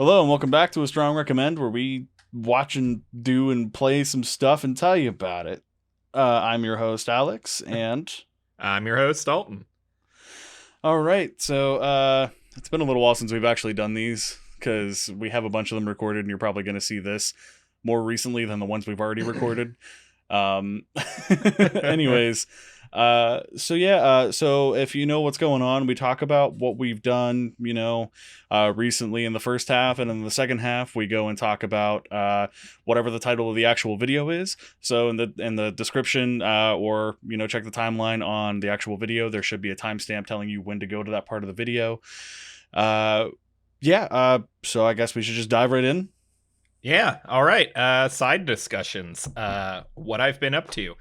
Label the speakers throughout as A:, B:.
A: Hello and welcome back to a strong recommend where we watch and do and play some stuff and tell you about it. I'm your host Alex, and
B: I'm your host, Dalton.
A: all right, so it's been a little while since we've actually done these because we have a bunch of them recorded, and you're probably going to see this more recently than the ones we've already recorded. Um, anyways, so if you know what's going on, we talk about what we've done, recently in the first half, and in the second half, we go and talk about whatever the title of the actual video is. So in the description, or check the timeline on the actual video. There should be a timestamp telling you when to go to that part of the video. So I guess we should just dive right in.
B: Yeah, all right. Side discussions. What I've been up to.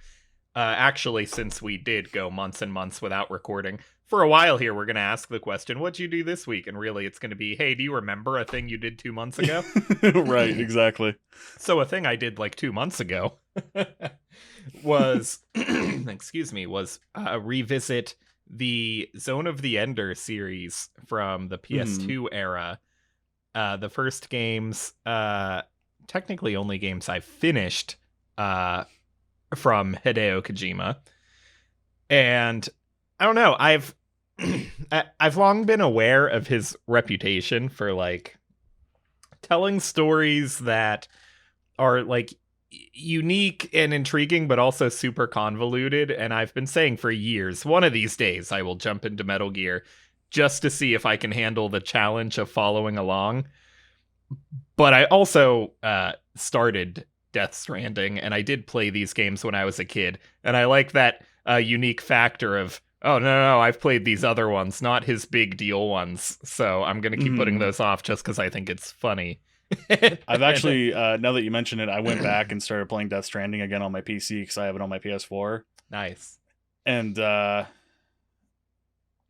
B: Actually, since we did go months and months without recording, for a while here, we're going to ask the question, what'd you do this week? And really, it's going to be, hey, do you remember a thing you did 2 months ago?
A: Right, exactly.
B: So a thing I did like 2 months ago was, excuse me, was revisit the Zone of the Ender series from the PS2 era. The first games, technically only games I finished from Hideo Kojima. And I don't know, I've long been aware of his reputation for like telling stories that are like unique and intriguing but also super convoluted, and I've been saying for years, one of these days I will jump into Metal Gear just to see if I can handle the challenge of following along. But I also started Death Stranding, and I did play these games when I was a kid, and I like that unique factor of, oh, no, I've played these other ones, not his big deal ones, so I'm going to keep putting those off just because I think it's funny.
A: I've actually, now that you mention it, I went back and started playing Death Stranding again on my PC because I have it on my PS4.
B: Nice.
A: And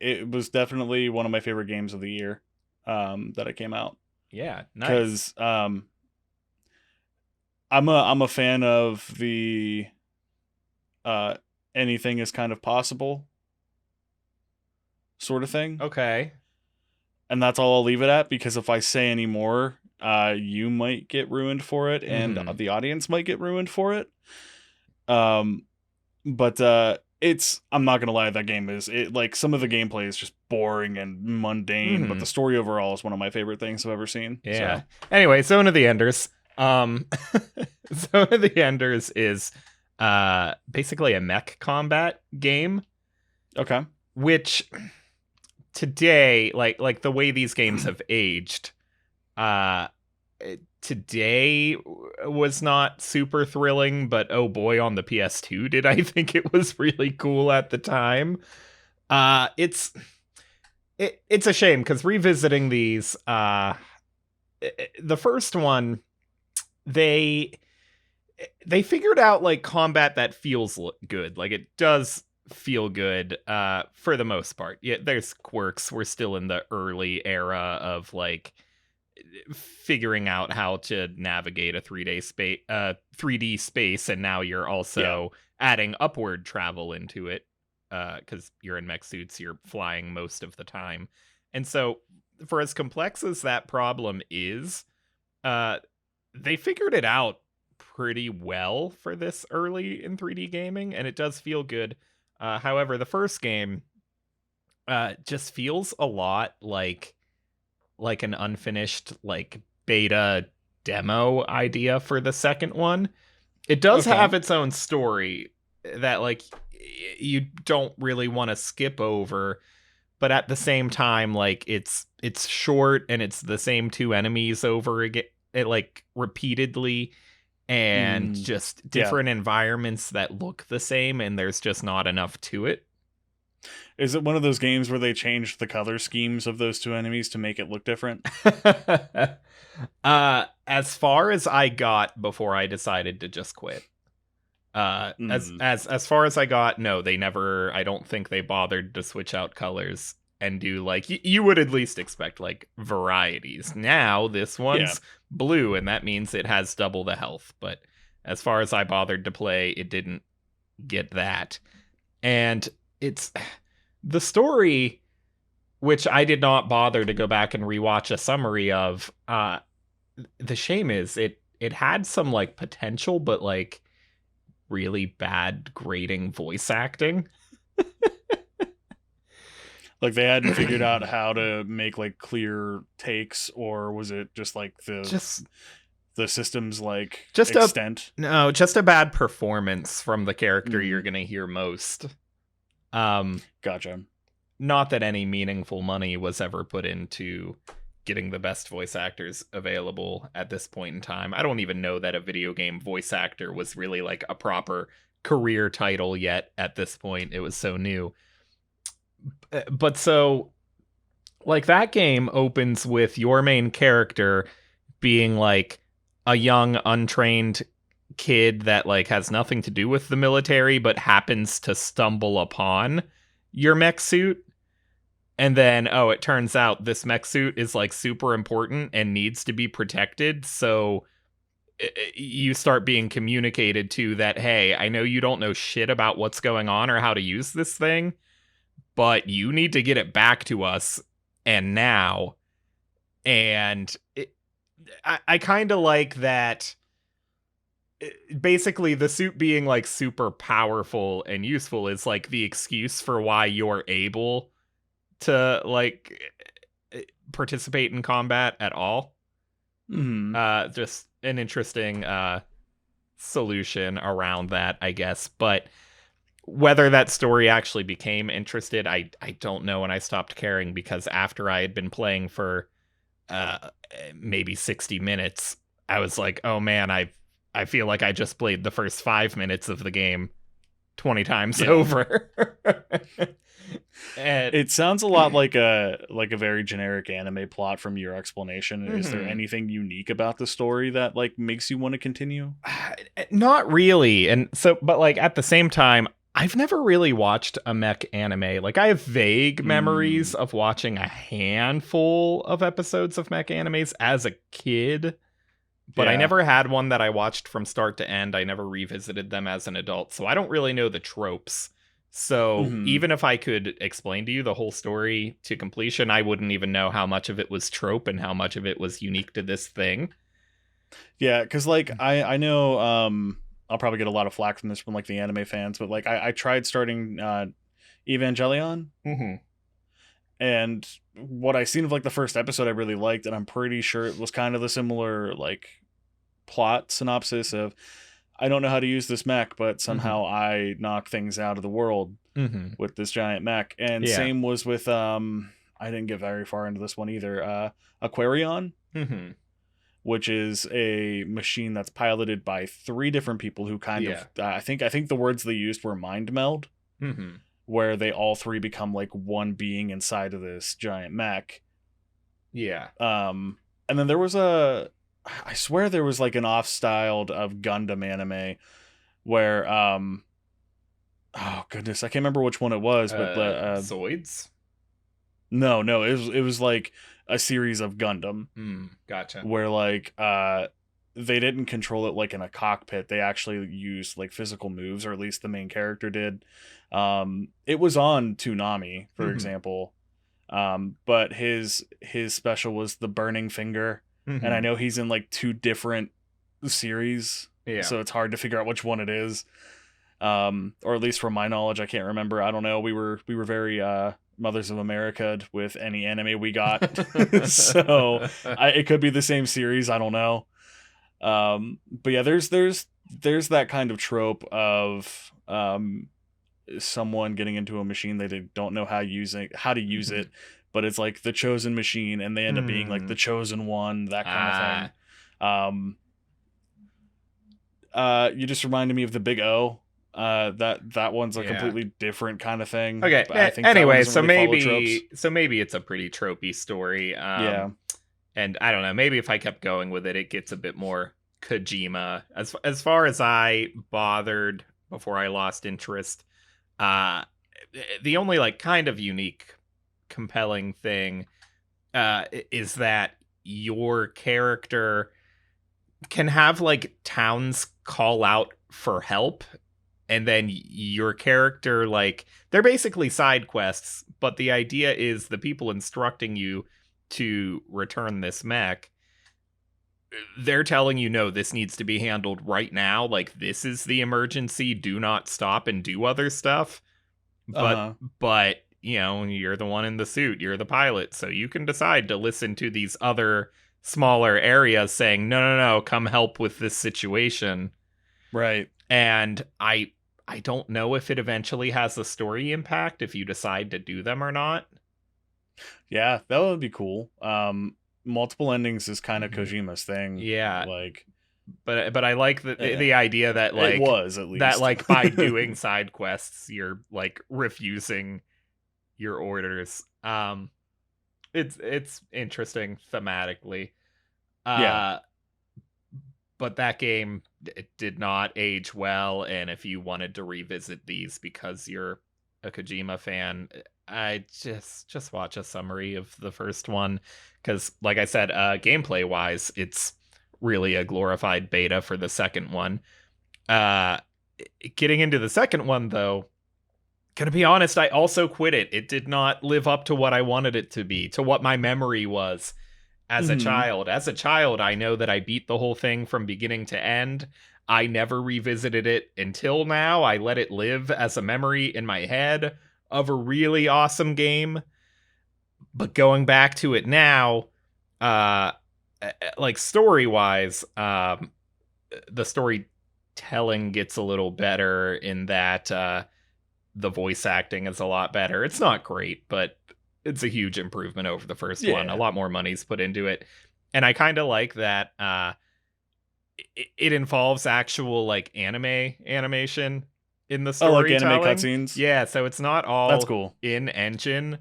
A: it was definitely one of my favorite games of the year that it came out.
B: Yeah, nice.
A: Because I'm a fan of the anything is kind of possible sort of thing.
B: Okay.
A: And that's all I'll leave it at, because if I say any more, you might get ruined for it, and the audience might get ruined for it. But I'm not gonna lie, that game is like, some of the gameplay is just boring and mundane, but the story overall is one of my favorite things I've ever seen.
B: Yeah.
A: So.
B: Anyway, Zone of the Enders. Zone of the Enders is basically a mech combat game.
A: Okay.
B: Which today, like the way these games have aged, today was not super thrilling, but oh boy, on the PS2 did I think it was really cool at the time. It's a shame because revisiting these, the first one, they figured out like combat that feels good. Like, it does feel good for the most part. Yeah, there's quirks. We're still in the early era of like figuring out how to navigate a 3D space, and now you're also adding upward travel into it because you're in mech suits, you're flying most of the time. And so for as complex as that problem is, they figured it out pretty well for this early in 3D gaming, and it does feel good. However, the first game just feels a lot like an unfinished like beta demo idea for the second one. It does have its own story that like you don't really want to skip over, but at the same time, like it's short and it's the same two enemies over again, like repeatedly, and just different environments that look the same, and there's just not enough to it.
A: Is it one of those games where they changed the color schemes of those two enemies to make it look different?
B: As far as I got before I decided to just quit. As far as I got, no, they never, I don't think they bothered to switch out colors and do like you would at least expect like varieties. Now this one's blue, and that means it has double the health, but as far as I bothered to play, it didn't get that. And it's the story which I did not bother to go back and rewatch a summary of. The shame is it had some like potential, but like really bad grading voice acting.
A: Like they hadn't figured out how to make like clear takes, or was it just like
B: Just
A: the system's like
B: just
A: extent?
B: just a bad performance from the character you're
A: Mm,
B: gonna hear most.
A: gotcha.
B: Not that any meaningful money was ever put into getting the best voice actors available at this point in time. I don't even know that a video game voice actor was really like a proper career title yet at this point. It was so new. But so like that game opens with your main character being like a young untrained kid that like has nothing to do with the military but happens to stumble upon your mech suit. And then, oh, it turns out this mech suit is like super important and needs to be protected. So you start being communicated to that, hey, I know you don't know shit about what's going on or how to use this thing, but you need to get it back to us and now. And I kind of like that. Basically, the suit being like super powerful and useful is like the excuse for why you're able to like participate in combat at all. Just an interesting solution around that, I guess. But whether that story actually became interested, I don't know, and I stopped caring because after I had been playing for maybe 60 minutes, I was like, oh man, I feel like I just played the first 5 minutes of the game 20 times over. And
A: it sounds a lot like a very generic anime plot from your explanation.
B: Mm-hmm.
A: Is there anything unique about the story that like makes you want to continue?
B: Not really. And so, but like at the same time, I've never really watched a mech anime. Like I have vague memories of watching a handful of episodes of mech animes as a kid, but I never had one that I watched from start to end. I never revisited them as an adult, so I don't really know the tropes. So even if I could explain to you the whole story to completion, I wouldn't even know how much of it was trope and how much of it was unique to this thing.
A: Yeah, because like I know I'll probably get a lot of flack from this from like the anime fans, but like I tried starting Evangelion, and what I seen of like the first episode I really liked, and I'm pretty sure it was kind of the similar like plot synopsis of I don't know how to use this mech, but somehow I knock things out of the world with this giant mech. And same was with I didn't get very far into this one either. Aquarion, which is a machine that's piloted by 3 different people who kind of I think the words they used were mind meld, where they all 3 become like one being inside of this giant mech. And then there was I swear there was like an off-styled of Gundam anime where oh goodness, I can't remember which one it was, but the
B: Zoids?
A: No, it was like a series of Gundam.
B: Gotcha.
A: Where like they didn't control it like in a cockpit. They actually used like physical moves, or at least the main character did. It was on Toonami, for example. But his special was the burning finger. And I know he's in like 2 different series, so it's hard to figure out which one it is. Or at least from my knowledge, I can't remember. I don't know. We were very Mothers of America with any anime we got, so it could be the same series. I don't know. But yeah, there's that kind of trope of someone getting into a machine they don't know how to use it. But it's like the chosen machine, and they end up being like the chosen one, that kind of thing. You just reminded me of the Big O. That one's a completely different kind of thing.
B: Okay.
A: I think
B: anyway,
A: so
B: maybe it's a pretty tropey story.
A: Yeah.
B: And I don't know, maybe if I kept going with it, it gets a bit more Kojima. As far as I bothered before I lost interest, the only like kind of unique, compelling thing is that your character can have like towns call out for help, and then your character, like, they're basically side quests, but the idea is the people instructing you to return this mech, they're telling you, no, this needs to be handled right now. Like, this is the emergency. Do not stop and do other stuff. But,
A: Uh-huh.
B: but, you're the one in the suit. You're the pilot. So you can decide to listen to these other smaller areas saying, no, no, no, come help with this situation.
A: Right.
B: And I don't know if it eventually has a story impact if you decide to do them or not.
A: Yeah, that would be cool. Multiple endings is kind of
B: Mhm.
A: Kojima's thing.
B: Yeah.
A: Like,
B: But I like the idea that,
A: it
B: like,
A: was at least
B: by doing side quests you're, like, refusing your orders. It's interesting thematically.
A: Yeah.
B: But that game, it did not age well, and if you wanted to revisit these because you're a Kojima fan, I just watch a summary of the first one, because, like I said, gameplay wise, it's really a glorified beta for the second one. Uh, Getting into the second one, though, gonna be honest, I also quit it. It did not live up to what I wanted it to be, to what my memory was as a
A: Hmm.
B: child. As a child, I know that I beat the whole thing from beginning to end. I never revisited it until now. I let it live as a memory in my head of a really awesome game. But going back to it now, uh, like, story wise, the storytelling gets a little better in that the voice acting is a lot better. It's not great, but it's a huge improvement over the first one. A
A: Yeah.
B: lot more money's put into it. And I kind of like that it involves actual, like, animation in the
A: Oh, like anime
B: storytelling.
A: cutscenes.
B: Yeah, so it's not
A: That's
B: all
A: cool.
B: in engine.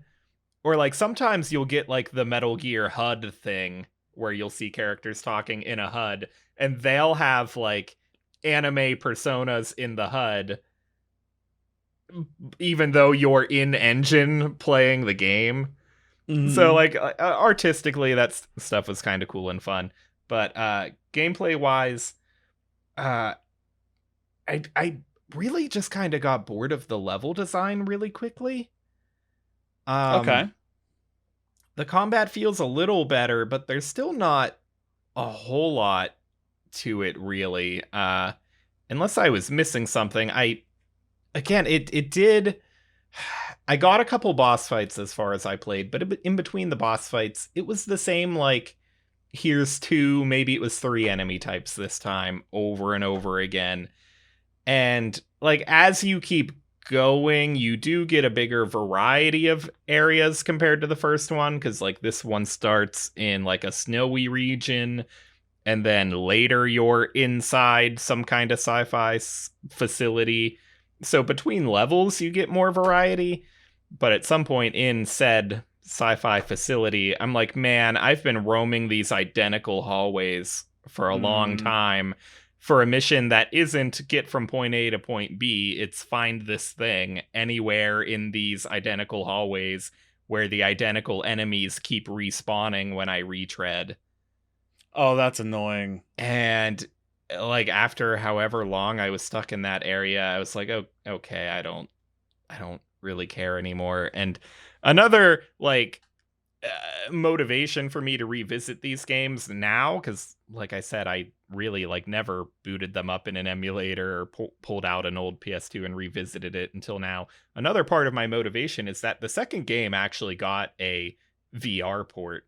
B: Or, like, sometimes you'll get, like, the Metal Gear HUD thing where you'll see characters talking in a HUD, and they'll have, like, anime personas in the HUD even though you're in engine playing the game. So,
A: Hmm.
B: like, artistically, that stuff was kind of cool and fun. But gameplay wise, uh, I really just kind of got bored of the level design really quickly.
A: Okay.
B: Um, the combat feels a little better, but there's still not a whole lot to it, really. Unless I was missing something. It did. I got a couple boss fights as far as I played, but in between the boss fights, it was the same, like, here's two, maybe it was three enemy types this time, over and over again. And, like, as you keep going, you do get a bigger variety of areas compared to the first one, because, like, this one starts in, like, a snowy region, and then later you're inside some kind of sci-fi facility. So between levels, you get more variety. But at some point in said sci-fi facility, I'm like, man, I've been roaming these identical hallways for a long
A: Mm.
B: time for a mission that isn't get from point A to point B. It's find this thing anywhere in these identical hallways where the identical enemies keep respawning when I retread.
A: Oh, that's annoying.
B: And, like, after however long I was stuck in that area, I was like, oh, okay, I don't really care anymore. And another, like, motivation for me to revisit these games now, because, like I said, I really, like, never booted them up in an emulator or pulled out an old PS2 and revisited it until now. Another part of my motivation is that the second game actually got a VR port.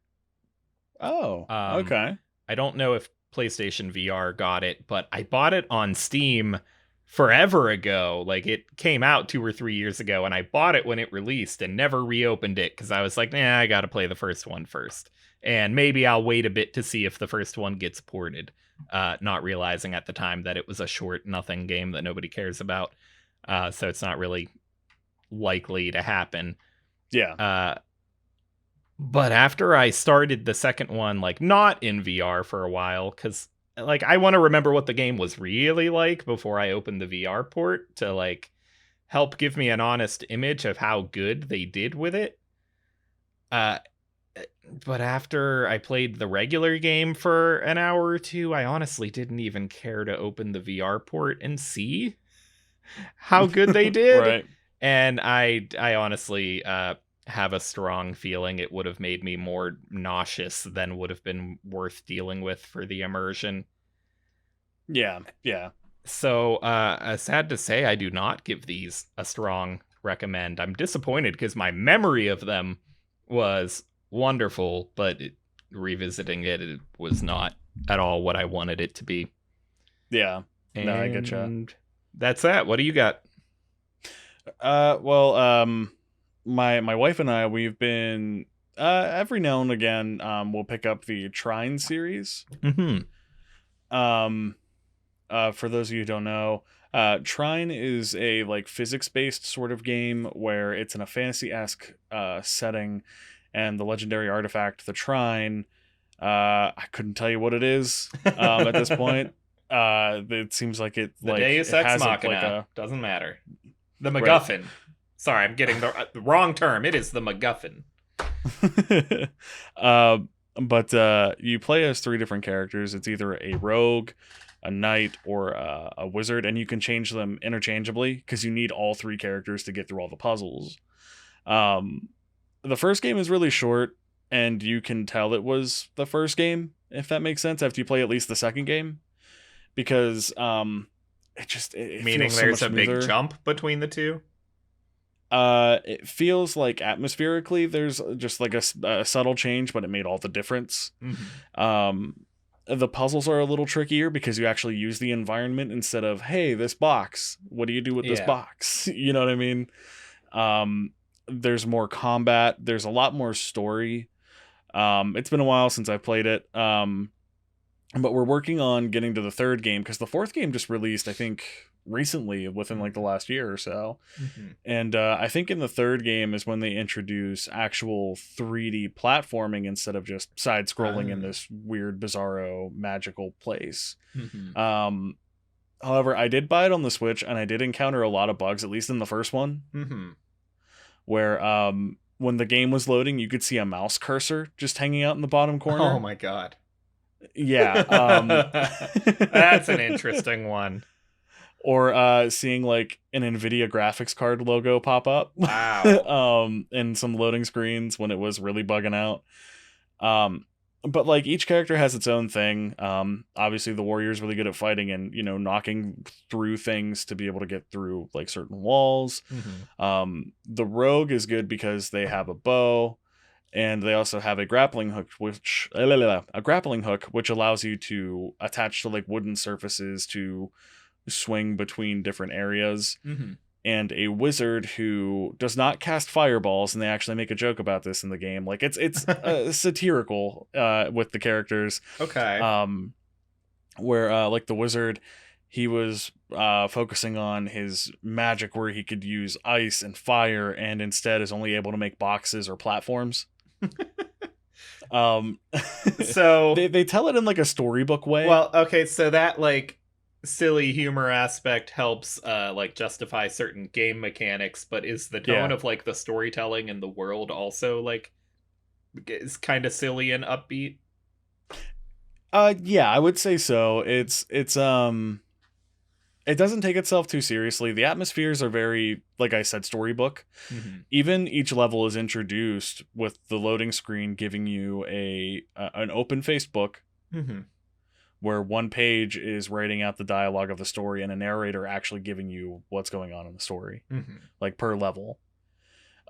A: Oh,
B: um
A: okay.
B: I don't know if PlayStation VR got it, but I bought it on Steam forever ago. Like, it came out 2 or 3 years ago, and I bought it when it released and never reopened it because I was like, nah, I got to play the first one first. And maybe I'll wait a bit to see if the first one gets ported. Not realizing at the time that it was a short, nothing game that nobody cares about. So it's not really likely to happen.
A: Yeah.
B: Uh, but after I started the second one, like, not in VR for a while, because, like, I want to remember what the game was really like before I opened the VR port to, like, help give me an honest image of how good they did with it. Uh, but after I played the regular game for an hour or two, I honestly didn't even care to open the VR port and see. how good they did.
A: Right.
B: And I honestly have a strong feeling it would have made me more nauseous than would have been worth dealing with for the immersion.
A: Yeah. Yeah.
B: So, sad to say, I do not give these a strong recommend. I'm disappointed because my memory of them was wonderful, but revisiting it, it was not at all what I wanted it to be.
A: Yeah. No, I getcha.
B: And that's that. What do you got?
A: Well, my wife and I, we've been every now and again, we'll pick up the Trine series.
B: Mm-hmm.
A: For those of you who don't know, Trine is a like physics-based sort of game where it's in a fantasy-esque setting, and the legendary artifact, the Trine, I couldn't tell you what it is at this point. It seems like it
B: The
A: like
B: Deus
A: it
B: Ex
A: has
B: Machina.
A: like a
B: Doesn't matter. The
A: right.
B: MacGuffin. Sorry, I'm getting the wrong term. It is the MacGuffin.
A: uh, but you play as three different characters. It's either a rogue, a knight, or a wizard, and you can change them interchangeably because you need all three characters to get through all the puzzles. The first game is really short, and you can tell it was the first game, if that makes sense, after you play at least the second game, because it
B: Meaning
A: feels so
B: there's
A: much
B: a big
A: smoother.
B: jump between the two?
A: It feels like atmospherically there's just like a subtle change, but it made all the difference.
B: Mm-hmm.
A: The puzzles are a little trickier because you actually use the environment instead of, hey, this box, what do you do with this
B: Yeah.
A: box? You know what I mean? There's more combat. There's a lot more story. It's been a while since I played it. But we're working on getting to the third game because the fourth game just released, I think, recently within like the last year or so.
B: Mm-hmm.
A: And I think in the third game is when they introduce actual 3D platforming instead of just side scrolling in this weird, bizarro, magical place.
B: Mm-hmm.
A: However, I did buy it on the Switch and I did encounter a lot of bugs, at least in the first one,
B: Mm-hmm.
A: where when the game was loading, you could see a mouse cursor just hanging out in the bottom corner.
B: Oh my god.
A: Yeah.
B: That's an interesting one.
A: Or seeing like an Nvidia graphics card logo pop up.
B: Wow.
A: In some loading screens when it was really bugging out. But like each character has its own thing. Obviously the warrior is really good at fighting and, you know, knocking through things to be able to get through like certain walls.
B: Mm-hmm.
A: The rogue is good because they have a bow, and they also have a grappling hook which allows you to attach to like wooden surfaces to swing between different areas.
B: Mm-hmm.
A: And a wizard who does not cast fireballs, and they actually make a joke about this in the game. Like it's satirical with the characters.
B: Okay.
A: Where like the wizard, he was focusing on his magic where he could use ice and fire, and instead is only able to make boxes or platforms.
B: So
A: they tell it in like a storybook way.
B: well, okay, so that like silly humor aspect helps like justify certain game mechanics, but is the tone
A: Yeah.
B: of like the storytelling and the world also like is kind of silly and upbeat?
A: Yeah, I would say so. It's it doesn't take itself too seriously. The atmospheres are very, like I said, storybook.
B: Mm-hmm.
A: Even each level is introduced with the loading screen giving you an open-faced book
B: Mm-hmm.
A: where one page is writing out the dialogue of the story and a narrator actually giving you what's going on in the story,
B: Mm-hmm.
A: like per level.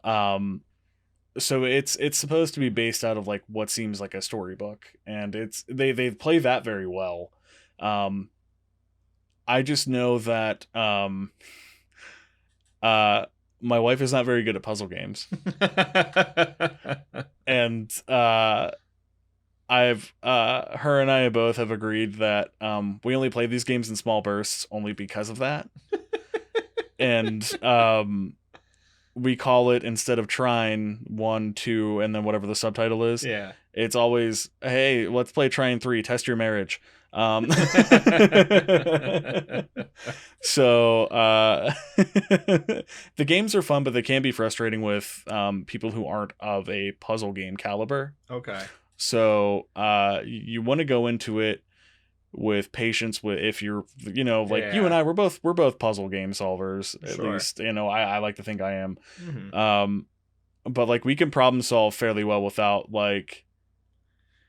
A: So it's supposed to be based out of like what seems like a storybook, and they play that very well. I just know that my wife is not very good at puzzle games, and I've her and I both have agreed that we only play these games in small bursts only because of that. And we call it, instead of Trine 1, 2, and then whatever the subtitle is,
B: Yeah.
A: it's always, hey, let's play Trine 3, test your marriage. So the games are fun, but they can be frustrating with people who aren't of a puzzle game caliber.
B: Okay.
A: So you want to go into it with patience. With if you're, like you and I, we're both puzzle game solvers. At least, I like to think I am. But like we can problem solve fairly well without like,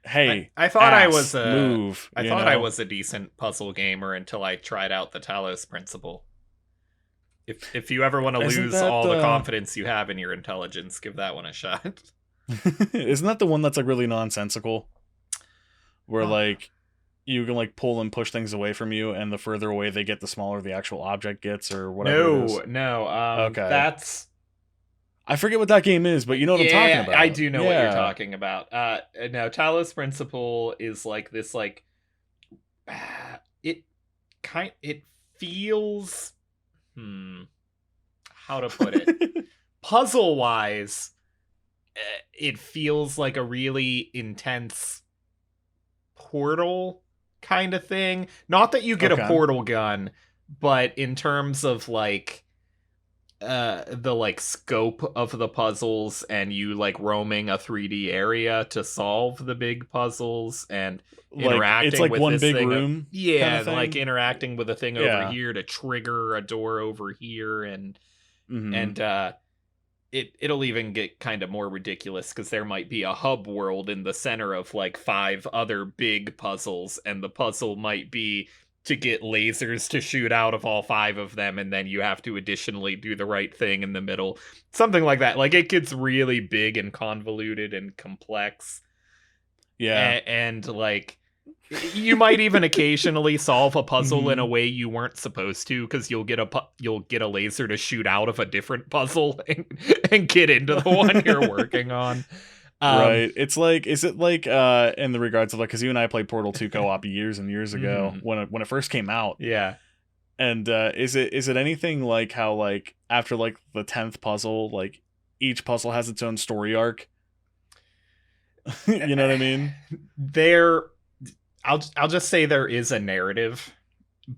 A: hey,
B: I thought I
A: was move.
B: I thought I was a decent puzzle gamer until I tried out the Talos principle. If you ever want to lose all the confidence you have in your intelligence, give that one a shot.
A: Isn't that the one that's like really nonsensical? Where like you can like pull and push things away from you, and the further away they get, the smaller the actual object gets, or whatever.
B: No.
A: Okay,
B: that's.
A: I forget what that game is, but you know what I'm talking about.
B: I do know what you're talking about. No, Talos Principle is like this, like it feels. How to put it? Puzzle wise, it feels like a really intense Portal kind of thing. Not that you get a portal gun, but in terms of like the like scope of the puzzles, and you like roaming a 3D area to solve the big puzzles, and interacting
A: it's like
B: with
A: one
B: this
A: big
B: thing
A: room.
B: like interacting with a thing over here to trigger a door over here, and it'll even get kind of more ridiculous because there might be a hub world in the center of like 5 other big puzzles, and the puzzle might be to get lasers to shoot out of all 5 of them, and then you have to additionally do the right thing in the middle. Something like that. Like, it gets really big and convoluted and complex.
A: Yeah.
B: And like, you might even occasionally solve a puzzle in a way you weren't supposed to, because you'll get a laser to shoot out of a different puzzle and get into the one you're working on.
A: Right. It's like, is it like in the regards of like, because you and I played Portal 2 co-op years and years ago when it first came out.
B: Yeah.
A: And is it anything like how like after like the 10th puzzle, like each puzzle has its own story arc? You know what I mean?
B: I'll just say there is a narrative,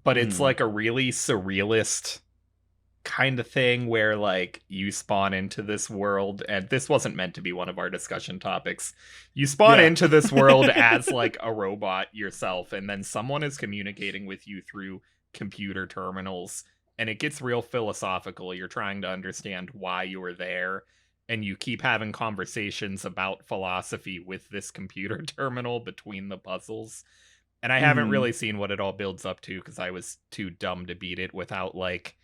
B: but it's like a really surrealist kind of thing where like you spawn into this world, and this wasn't meant to be one of our discussion topics. You spawn into this world as like a robot yourself, and then someone is communicating with you through computer terminals, and it gets real philosophical. You're trying to understand why you were there, and you keep having conversations about philosophy with this computer terminal between the puzzles. And I haven't really seen what it all builds up to because I was too dumb to beat it without like,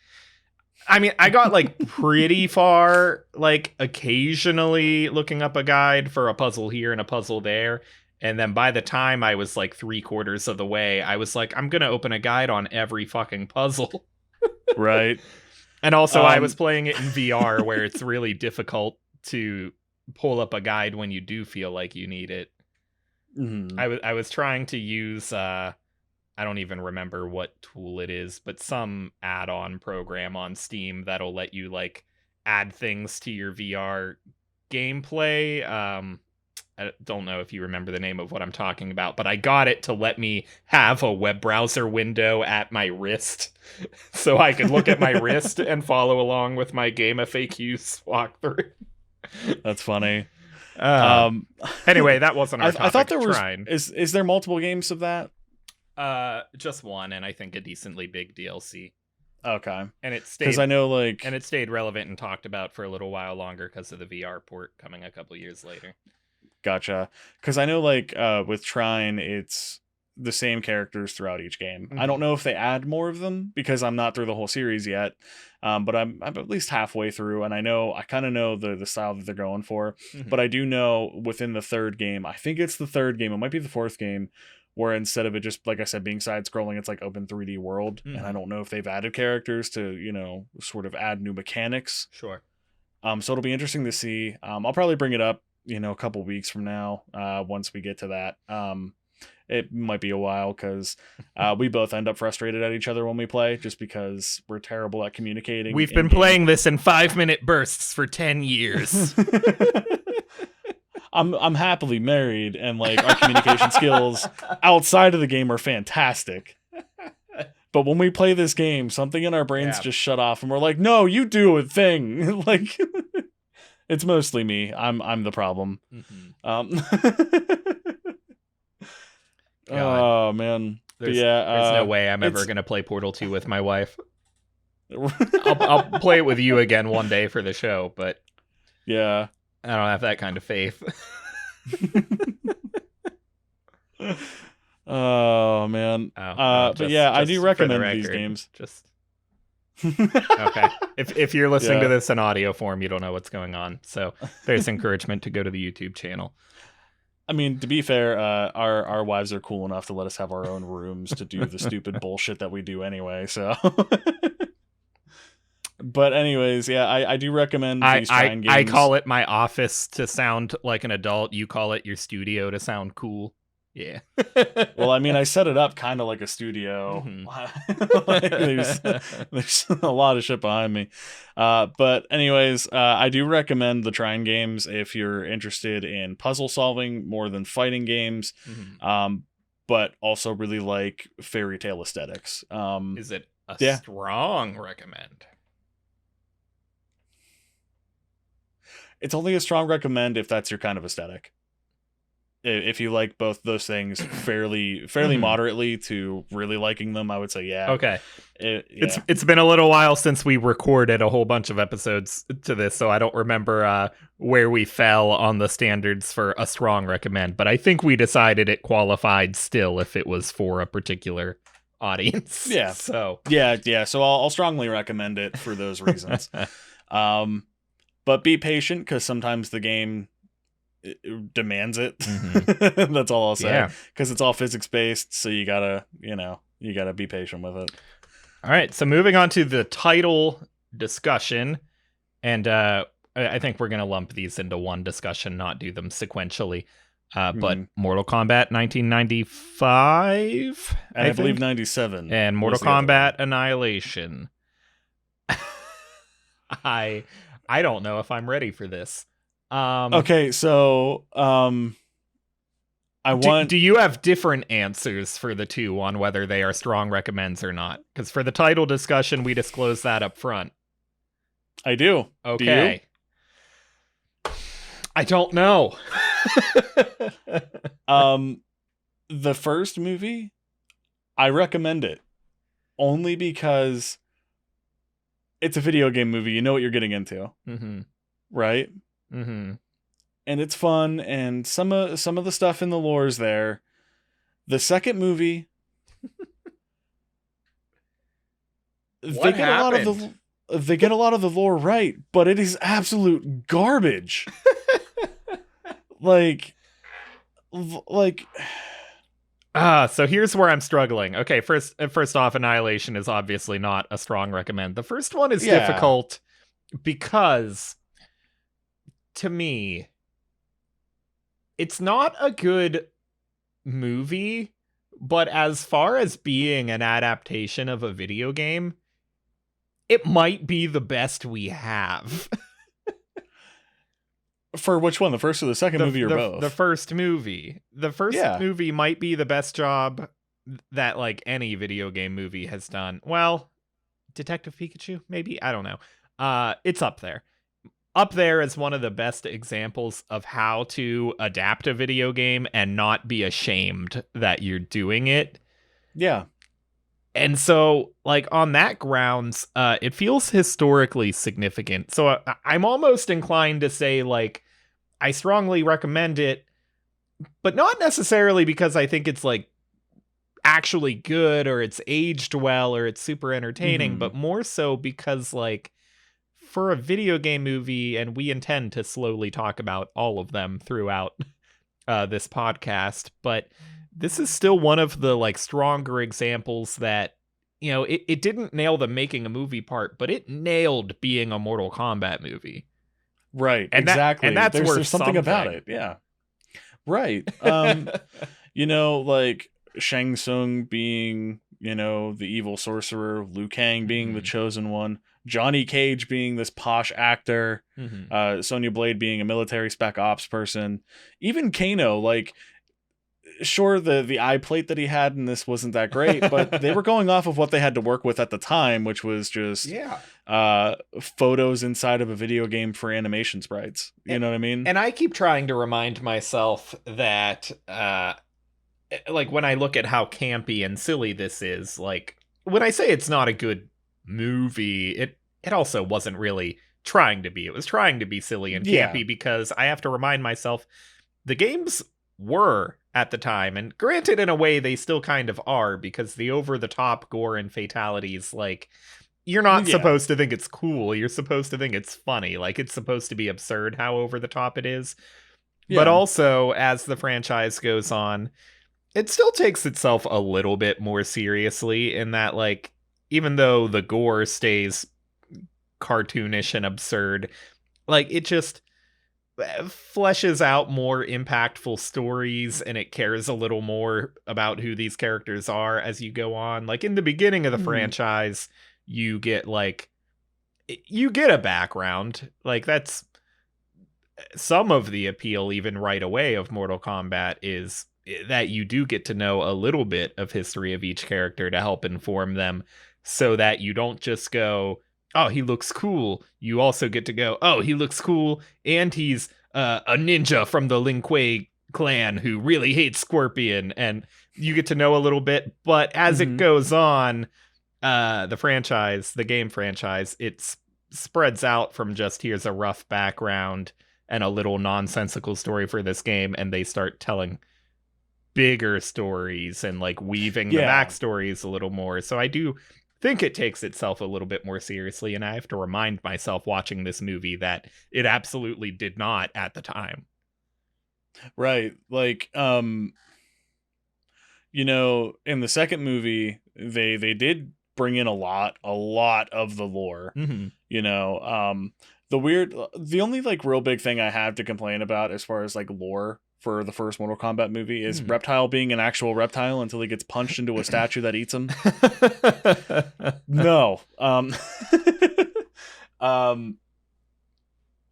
B: I mean, I got like pretty far, like occasionally looking up a guide for a puzzle here and a puzzle there. And then by the time I was like 3/4 of the way, I was like, I'm going to open a guide on every fucking puzzle.
A: Right.
B: And also I was playing it in VR where it's really difficult to pull up a guide when you do feel like you need it. I was trying to use I don't even remember what tool it is, but some add-on program on Steam that'll let you like add things to your VR gameplay. I don't know if you remember the name of what I'm talking about, but I got it to let me have a web browser window at my wrist so I could look at my wrist and follow along with my game FAQs walkthrough.
A: That's funny.
B: Anyway, that wasn't our topic.
A: I thought there was Trine. Is there multiple games of that?
B: Just one, and I think a decently big DLC.
A: Okay.
B: And it stayed,
A: because I know like,
B: and it stayed relevant and talked about for a little while longer because of the VR port coming a couple years later.
A: Gotcha. Because I know like with Trine, it's the same characters throughout each game. I don't know if they add more of them because I'm not through the whole series yet. But I'm at least halfway through, and I kind of know the style that they're going for. But I do know within the 3rd game, I think it's the 3rd game, it might be the 4th game, where instead of it just, like I said, being side-scrolling, it's like open 3D world. And I don't know if they've added characters to, sort of add new mechanics.
B: Sure.
A: So it'll be interesting to see. I'll probably bring it up, a couple weeks from now, once we get to that. It might be a while because we both end up frustrated at each other when we play just because we're terrible at communicating.
B: We've been playing this in 5-minute bursts for 10 years.
A: I'm happily married, and like our communication skills outside of the game are fantastic. But when we play this game, something in our brains just shut off, and we're like, "No, you do a thing." Like, it's mostly me. I'm the problem. Oh man. But
B: There's
A: yeah,
B: there's no way I'm ever gonna play Portal 2 with my wife. I'll play it with you again one day for the show, but
A: yeah.
B: I don't have that kind of faith.
A: Oh man. But yeah, I do
B: just for the
A: recommend these
B: record,
A: games.
B: Just okay. If you're listening
A: Yeah.
B: to this in audio form, you don't know what's going on. So there's encouragement to go to the YouTube channel.
A: I mean, to be fair, our wives are cool enough to let us have our own rooms to do the stupid bullshit that we do anyway. So, but anyways, yeah, I do recommend these Trine games.
B: I call it my office to sound like an adult. You call it your studio to sound cool. Yeah.
A: Well, I mean, I set it up kind of like a studio. Like, there's a lot of shit behind me. But anyways, I do recommend the Trine games if you're interested in puzzle solving more than fighting games. But also really like fairy tale aesthetics.
B: Is it a strong recommend?
A: It's only a strong recommend if that's your kind of aesthetic. If you like both those things fairly moderately to really liking them, I would say yeah.
B: Okay. It's been a little while since we recorded a whole bunch of episodes to this, so I don't remember where we fell on the standards for a strong recommend, but I think we decided it qualified still if it was for a particular audience.
A: Yeah.
B: So
A: yeah. So I'll strongly recommend it for those reasons. But be patient because sometimes the game demands it. That's all I'll say. Because it's all physics based, so you gotta be patient with it.
B: All right, so moving on to the title discussion, and I think we're gonna lump these into one discussion, not do them sequentially. But Mortal Kombat 1995,
A: I believe 97,
B: and Mortal Kombat Annihilation. I don't know if I'm ready for this.
A: Okay, so
B: do you have different answers for the two on whether they are strong recommends or not? Because for the title discussion, we disclose that up front.
A: I do.
B: Okay. Do you? I don't know.
A: The first movie, I recommend it only because it's a video game movie. You know what you're getting into, right? And it's fun, and some of the stuff in the lore is there. The second movie, they get a lot of the lore right, but it is absolute garbage. like
B: so here's where I'm struggling. Okay, first off, Annihilation is obviously not a strong recommend. The first one is difficult because, to me, it's not a good movie, but as far as being an adaptation of a video game, it might be the best we have.
A: For which one? The first or the second movie, or both?
B: The first movie. The first movie might be the best job that like any video game movie has done. Well, Detective Pikachu, maybe? I don't know. It's up there. Up there as one of the best examples of how to adapt a video game and not be ashamed that you're doing it.
A: Yeah.
B: And so, like, on that grounds, it feels historically significant. So I'm almost inclined to say, like, I strongly recommend it, but not necessarily because I think it's, like, actually good or it's aged well or it's super entertaining, but more so because, like, for a video game movie, and we intend to slowly talk about all of them throughout this podcast, but this is still one of the like stronger examples that, you know, it didn't nail the making a movie part, but it nailed being a Mortal Kombat movie.
A: Right,
B: and
A: exactly.
B: And that's
A: there's something about it. Yeah. Right. You know, like Shang Tsung being, you know, the evil sorcerer, Liu Kang being the chosen one, Johnny Cage being this posh actor, Sonya Blade being a military spec ops person, even Kano, like, sure, the eye plate that he had in this wasn't that great, but they were going off of what they had to work with at the time, which was just photos inside of a video game for animation sprites. You know what I mean?
B: And I keep trying to remind myself that like when I look at how campy and silly this is, like when I say it's not a good movie, it also wasn't really trying to be. It was trying to be silly and
A: Yeah.
B: campy because I have to remind myself the games were at the time, and granted, in a way, they still kind of are because the over the top gore and fatalities, like, you're not
A: Yeah.
B: supposed to think it's cool. You're supposed to think it's funny. Like, it's supposed to be absurd how over the top it is. But
A: Yeah.
B: also, as the franchise goes on, it still takes itself a little bit more seriously in that, like, even though the gore stays cartoonish and absurd, like, it just fleshes out more impactful stories and it cares a little more about who these characters are as you go on. Like in the beginning of the
A: Mhm.
B: franchise, you get you get a background. Like that's some of the appeal even right away of Mortal Kombat is that you do get to know a little bit of history of each character to help inform them so that you don't just go, oh, he looks cool. You also get to go, oh, he looks cool and he's a ninja from the Lin Kuei clan who really hates Scorpion, and you get to know a little bit. But as it
A: Mhm.
B: goes on, the game franchise, it spreads out from just here's a rough background and a little nonsensical story for this game, and they start telling bigger stories and like weaving the
A: Yeah.
B: backstories a little more. So I do think it takes itself a little bit more seriously, and I have to remind myself watching this movie that it absolutely did not at the time.
A: Right. Like in the second movie, they did bring in a lot of the lore.
B: Mm-hmm.
A: You know, the only like real big thing I have to complain about as far as like lore for the first Mortal Kombat movie is
B: Mm.
A: Reptile being an actual reptile until he gets punched into a statue that eats him. No. Um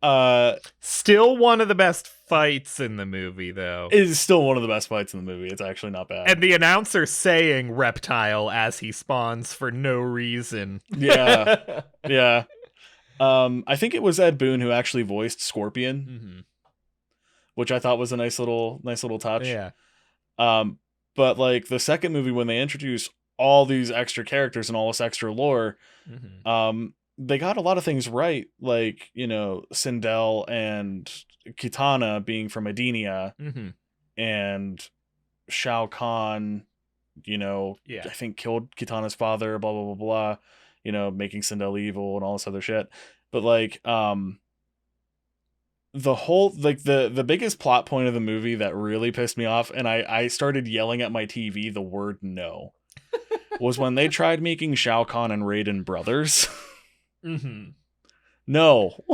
A: uh
B: Still one of the best fights in the movie, though.
A: it is still one of the best fights in the movie. It's actually not bad.
B: And the announcer saying reptile as he spawns for no reason.
A: Yeah. Yeah. I think it was Ed Boon who actually voiced Scorpion,
B: Mm-hmm.
A: which I thought was a nice little touch.
B: Yeah.
A: Um, but like the second movie, when they introduce all these extra characters and all this extra lore,
B: Mm-hmm.
A: they got a lot of things right. Like Sindel and Kitana being from Edenia,
B: Mm-hmm.
A: and Shao Kahn,
B: Yeah.
A: I think killed Kitana's father. Blah blah blah blah. Making Sindel evil and all this other shit. But like, the whole like the biggest plot point of the movie that really pissed me off, and I started yelling at my TV the word no, was when they tried making Shao Kahn and Raiden brothers.
B: Mm-hmm.
A: No.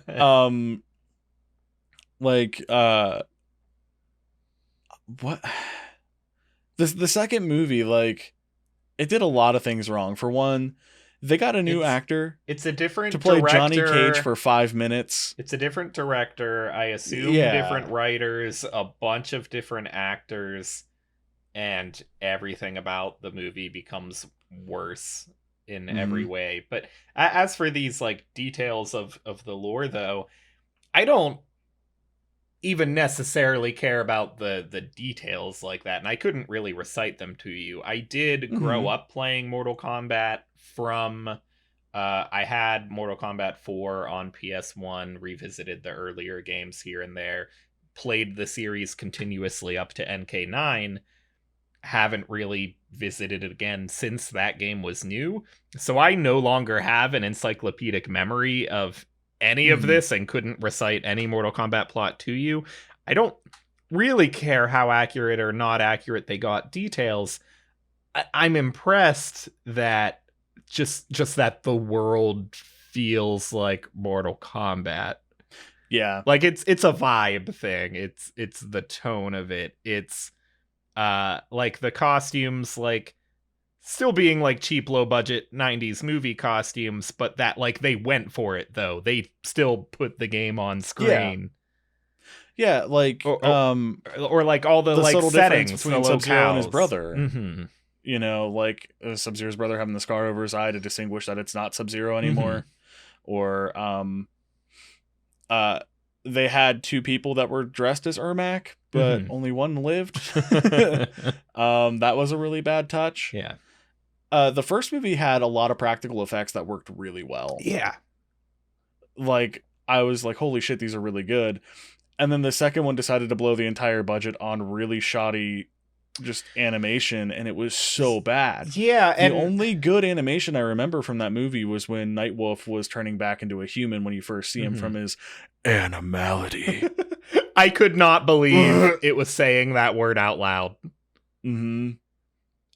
A: um like what the second movie, like, it did a lot of things wrong. For one, they got a new
B: it's
A: actor
B: it's a
A: to
B: different
A: play Johnny Cage
B: director.
A: for 5 minutes.
B: It's a different director. I assume different
A: Yeah.
B: writers, a bunch of different actors, and everything about the movie becomes worse in every
A: Hmm.
B: way. But as for these like details of the lore, though, I don't even necessarily care about the details like that, and I couldn't really recite them to you. I did grow
A: Hmm.
B: up playing Mortal Kombat from I had Mortal Kombat 4 on PS1, revisited the earlier games here and there, played the series continuously up to NK9, haven't really visited it again since that game was new. So I no longer have an encyclopedic memory of any of
A: Hmm.
B: this and couldn't recite any Mortal Kombat plot to you. I don't really care how accurate or not accurate they got details. I'm impressed that just that the world feels like Mortal Kombat.
A: Yeah.
B: Like it's a vibe thing. It's the tone of it. It's like the costumes, like still being like cheap low budget 90s movie costumes, but that like they went for it though. They still put the game on
A: Yeah.
B: screen.
A: Yeah, like,
B: Or like all the
A: the
B: like
A: subtle difference
B: settings, the
A: between Sub-Zero and his
B: locales.
A: brother.
B: Mm-hmm.
A: Like Sub-Zero's brother having the scar over his eye to distinguish that it's not Sub-Zero
B: Mm-hmm.
A: anymore. Or uh they had two people that were dressed as Ermac, but only one lived. That was a really bad touch.
B: Yeah.
A: The first movie had a lot of practical effects that worked really well.
B: Yeah.
A: Like, I was like, holy shit, these are really good. And then the second one decided to blow the entire budget on really shoddy just animation, and it was so bad.
B: Yeah,
A: the only good animation I remember from that movie was when Nightwolf was turning back into a human when you first see him from his animality.
B: I could not believe it was saying that word out loud.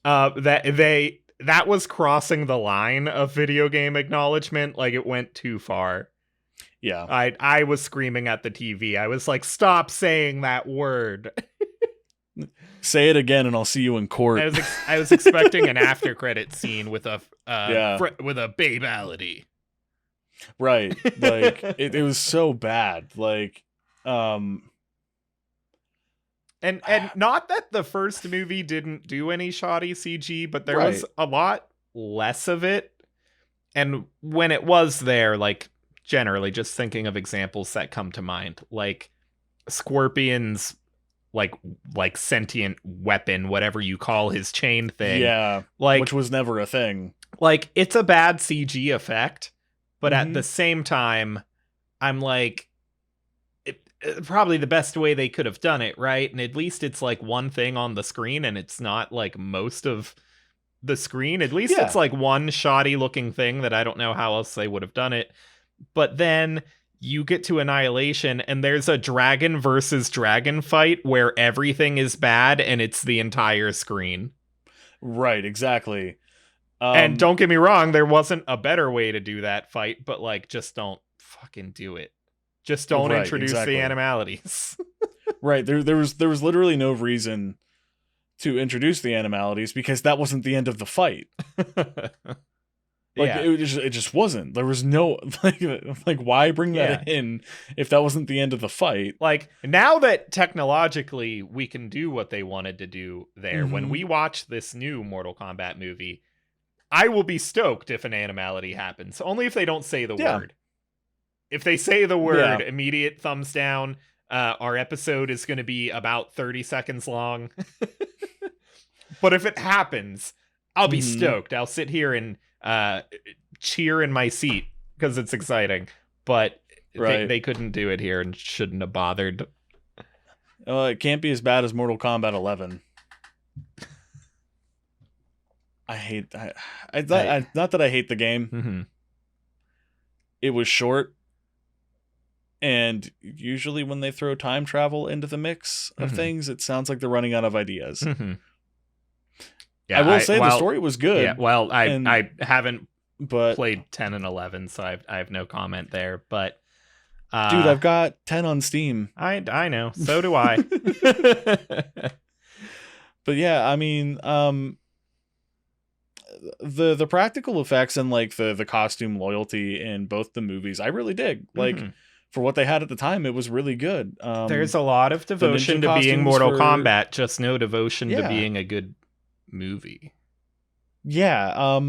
B: That was crossing the line of video game acknowledgement. Like, it went too far.
A: Yeah.
B: I was screaming at the TV. I was like, stop saying that word.
A: Say it again and I'll see you in court.
B: I was expecting an after credit scene with a with a babality.
A: Right. Like, it was so bad. Like, and
B: not that the first movie didn't do any shoddy CG, but there was a lot less of it. And when it was there, like, generally just thinking of examples that come to mind, like Scorpion's like sentient weapon, whatever you call his chain thing.
A: Yeah.
B: Like,
A: which was never a thing.
B: Like, it's a bad CG effect, but at the same time, I'm like, probably the best way they could have done it, right? And at least it's like one thing on the screen, and it's not like most of the screen. At least it's like one shoddy looking thing that I don't know how else they would have done it. But then you get to Annihilation, and there's a dragon versus dragon fight where everything is bad, and it's the entire screen.
A: Right, exactly.
B: And don't get me wrong, there wasn't a better way to do that fight, but like, just don't fucking do it. Just don't introduce the animalities.
A: Right, there was literally no reason to introduce the animalities because that wasn't the end of the fight. Like, it just wasn't. There was no like why bring that in if that wasn't the end of the fight?
B: Like, now that technologically we can do what they wanted to do there, when we watch this new Mortal Kombat movie, I will be stoked if an animality happens. Only if they don't say the word. If they say the word, immediate thumbs down. Our episode is going to be about 30 seconds long. But if it happens, I'll be stoked. I'll sit here and cheer in my seat because it's exciting. But they couldn't do it here and shouldn't have bothered.
A: It can't be as bad as Mortal Kombat 11. Not that I hate the game. It was short. And usually when they throw time travel into the mix of things, it sounds like they're running out of ideas. Yeah, I will say the story was good.
B: Yeah, well, I haven't played 10 and 11, so I have no comment there. But
A: dude, I've got 10 on Steam.
B: I know. So do I.
A: But yeah, I mean, the practical effects and like the costume loyalty in both the movies, I really dig. Like, for what they had at the time, it was really good.
B: There's a lot of devotion to being Mortal Kombat, just no devotion to being a good movie.
A: Yeah.